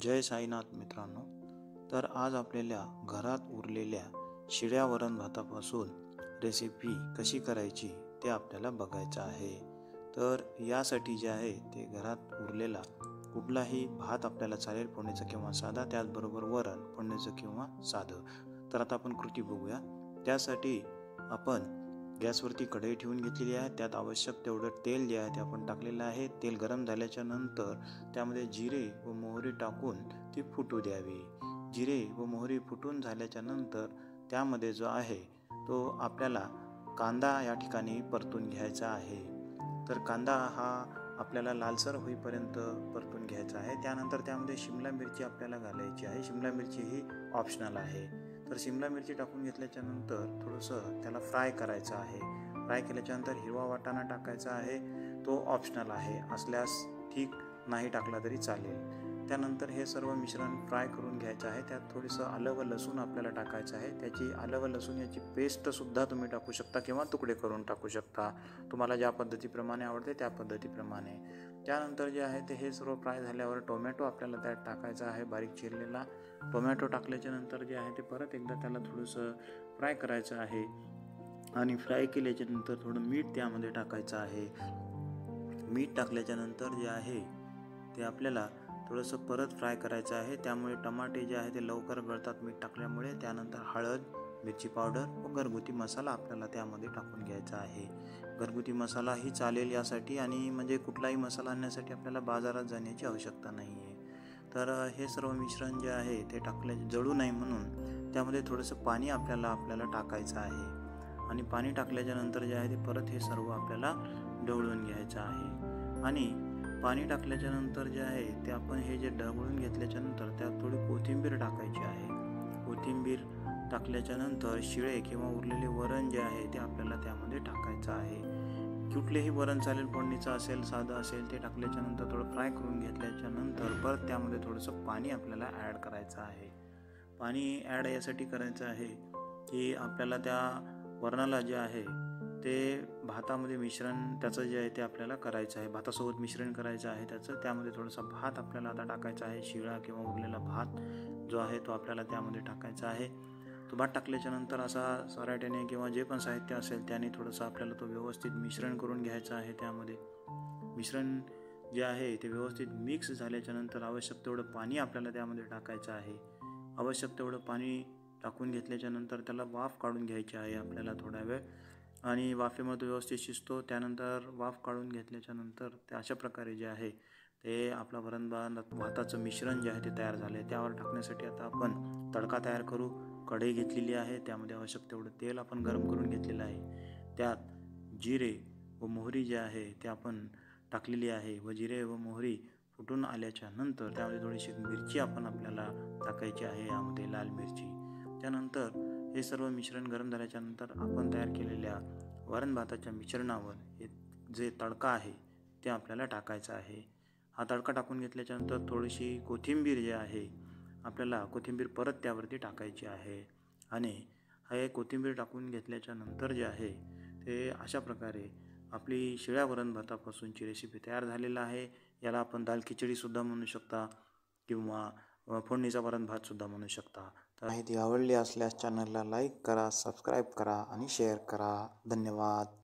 जय साईनाथ मित्रांनो. तर आज आपल्याला घरात उरलेल्या शिळ्या वरण भातापासून रेसिपी कशी करायची ते आपल्याला बघायचं आहे. तर यासाठी जे आहे ते घरात उरलेला कुठलाही भात आपल्याला चालेल, फोडणीचा किंवा साधा, त्याचबरोबर वरण फोडणीचं किंवा साधं. तर आता आपण कृती बघूया. त्यासाठी आपण गॅसवरती कढई ठेवून घेतलेली आहे. त्यात आवश्यक तेवढं तेल जे आहे ते आपण टाकलेलं आहे. तेल गरम झाल्याच्या नंतर त्यामध्ये जिरे व मोहरी टाकून ती फुटू द्यावी. जिरे व मोहरी फुटून झाल्याच्या नंतर त्यामध्ये जो आहे तो आपल्याला कांदा या ठिकाणी परतून घ्यायचा आहे. तर कांदा हा आपल्याला लालसर होईपर्यंत परतून घ्यायचा आहे. त्यानंतर त्यामध्ये शिमला मिरची आपल्याला घालायची आहे. शिमला मिरची ही ऑप्शनल आहे. तर शिमला मिरची टाकून घेतल्याच्या नंतर थोडंसं त्याला फ्राय करायचं आहे. फ्राय केल्याच्या नंतर हिरवा वाटाणा टाकायचा आहे. तो ऑप्शनल आहे, असल्यास ठीक, नाही टाकला तरी चालेल. त्यानंतर हे सर्व मिश्रण फ्राय करून घ्यायचं आहे. त्यात थोडंसं आलं व लसूण आपल्याला टाकायचं आहे. त्याची आलं व लसूण याची पेस्टसुद्धा तुम्ही टाकू शकता किंवा तुकडे करून टाकू शकता, तुम्हाला ज्या पद्धतीप्रमाणे आवडते त्या पद्धतीप्रमाणे. त्यानंतर जे आहे ते हे सर्व फ्राय झाल्यावर टोमॅटो आपल्याला त्यात टाकायचा आहे, बारीक चिरलेला. टोमॅटो टाकल्याच्या नंतर जे आहे ते परत एकदा त्याला थोडंसं फ्राय करायचं आहे. आणि फ्राय केल्याच्या नंतर थोडं मीठ त्यामध्ये टाकायचं आहे. मीठ टाकल्याच्या नंतर जे आहे ते आपल्याला थोडंसं परत फ्राय करायचं आहे. त्यामुळे टमाटे जे आहे ते लवकर गळतात मीठ टाकल्यामुळे. त्यानंतर हळद, मिरची पावडर व घरगुती मसाला आपल्याला त्यामध्ये टाकून घ्यायचा आहे. घरगुती मसाला ही चालेल यासाठी, आणि म्हणजे कुठलाही मसाला आणण्यासाठी आपल्याला बाजारात जाण्याची आवश्यकता नाही आहे. तर हे सर्व मिश्रण जे आहे ते जळू नये म्हणून त्यामध्ये थोडंसं पाणी आपल्याला टाकायचं आहे. आणि पाणी टाकल्याच्या नंतर जे आहे ते परत हे सर्व आपल्याला ढवळून घ्यायचं आहे. आणि पाणी टाकल्याच्या नंतर जे आहे ते आपण हे जे ढवळून घेतल्याच्या नंतर त्यात थोडी कोथिंबीर टाकायची आहे. कोथिंबीर टाकल्याच्या नंतर शिळे किंवा उरलेले वरण जे आहे ते आपल्याला त्यामध्ये टाकायचं आहे. कुठलेही वरण चालेल, फोडणीचं असेल, साधं असेल, ते टाकल्याच्या नंतर थोडं फ्राय करून घेतल्याच्या नंतर परत त्यामध्ये थोडंसं पाणी आपल्याला ॲड करायचं आहे. पाणी ॲड यासाठी करायचं आहे की आपल्याला त्या वरणाला जे आहे ते भातामध्ये मिश्रण त्याचं जे आहे ते आपल्याला करायचं आहे. भातासोबत मिश्रण करायचं आहे त्याचं. त्यामध्ये थोडासा भात आपल्याला आता टाकायचा आहे. शिळा किंवा उरलेला भात जो आहे तो आपल्याला त्यामध्ये टाकायचा आहे. तो भात टाकल्याच्या नंतर असा सराट्याने किंवा जे पण साहित्य असेल त्याने थोडंसं आपल्याला तो व्यवस्थित मिश्रण करून घ्यायचं आहे. त्यामध्ये मिश्रण जे आहे ते व्यवस्थित मिक्स झाल्याच्या नंतर आवश्यक तेवढं पाणी आपल्याला त्यामध्ये टाकायचं आहे. आवश्यक तेवढं पाणी टाकून घेतल्याच्या नंतर त्याला वाफ काढून घ्यायची आहे आपल्याला थोडा वेळ. आणि वाफेमध्ये व्यवस्थित शिजतो. त्यानंतर वाफ काढून घेतल्याच्या नंतर ते अशा प्रकारे जे आहे ते आपला वरण भाताचं मिश्रण जे आहे ते तयार झालं आहे. त्यावर टाकण्यासाठी आता आपण तडका तयार करू. कढई घेतलेली आहे, त्यामध्ये आवश्यक तेवढं तेल आपण गरम करून घेतलेलं आहे. त्यात जिरे व मोहरी जे आहे ते आपण टाकलेली आहे. व जिरे व मोहरी फुटून आल्याच्या नंतर त्यामध्ये थोडीशी मिरची आपल्याला टाकायची आहे, यामध्ये लाल मिरची. त्यानंतर हे सर्व मिश्रण गरम झाल्याच्या नंतर आपण तयार केलेल्या वरण भाताच्या मिश्रणावर हे जे तडका आहे ते आपल्याला टाकायचं आहे. हा तडका टाकून घेतल्याच्या नंतर थोडीशी कोथिंबीर जे आहे आपल्याला कोथिंबीर परत त्यावरती टाकायची आहे. आणि हे कोथिंबीर टाकून घेतल्याच्या नंतर जे आहे ते अशा प्रकारे आपली शिळ्या वरण भातापासूनची रेसिपी तयार झालेला आहे. याला आपण दाल खिचडीसुद्धा म्हणू शकता किंवा फोडणीचा वरण भातसुद्धा म्हणू शकता. तर माहिती आवडली असल्यास चॅनलला लाईक करा, सबस्क्राईब करा आणि शेअर करा. धन्यवाद.